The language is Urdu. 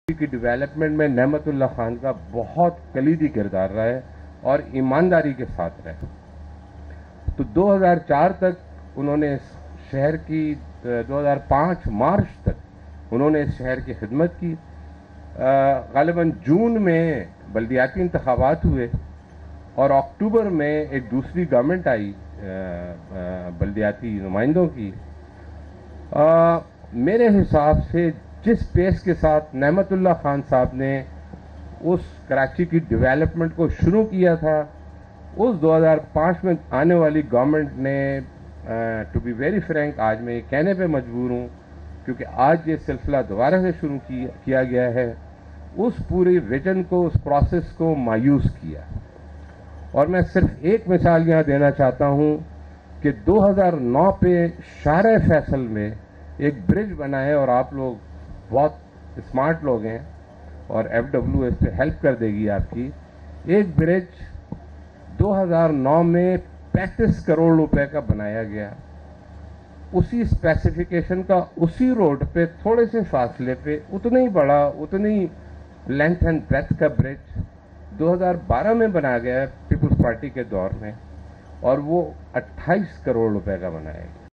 کی ڈیولپمنٹ میں نعمت اللہ خان کا بہت کلیدی کردار رہا ہے اور ایمانداری کے ساتھ رہا ہے. تو 2004 تک انہوں نے اس شہر کی 2005 مارچ تک انہوں نے اس شہر کی خدمت کی. غالباً جون میں بلدیاتی انتخابات ہوئے اور اکتوبر میں ایک دوسری گورنمنٹ آئی بلدیاتی نمائندوں کی. میرے حساب سے جس پیس کے ساتھ نعمت اللہ خان صاحب نے اس کراچی کی ڈیولپمنٹ کو شروع کیا تھا، اس 2005 میں آنے والی گورنمنٹ نے ٹو بی ویری فرینک آج میں یہ کہنے پہ مجبور ہوں کیونکہ آج یہ سلسلہ دوبارہ سے شروع کیا گیا ہے، اس پوری ویژن کو، اس پروسیس کو مایوس کیا. اور میں صرف ایک مثال یہاں دینا چاہتا ہوں کہ 2009 پہ شارع فیصل میں ایک برج بنا ہے، اور آپ لوگ بہت اسمارٹ لوگ ہیں اور ایف ڈبلیو اس پہ ہیلپ کر دے گی آپ کی. ایک برج 2009 میں 35 کروڑ روپے کا بنایا گیا. اسی اسپیسیفیکیشن کا اسی روڈ پہ تھوڑے سے فاصلے پہ اتنا ہی بڑا، اتنی لینتھ اینڈ بریتھ کا برج 2012 میں بنایا گیا ہے پیپلز پارٹی کے دور میں، اور وہ 28 کروڑ روپے کا بنایا گیا.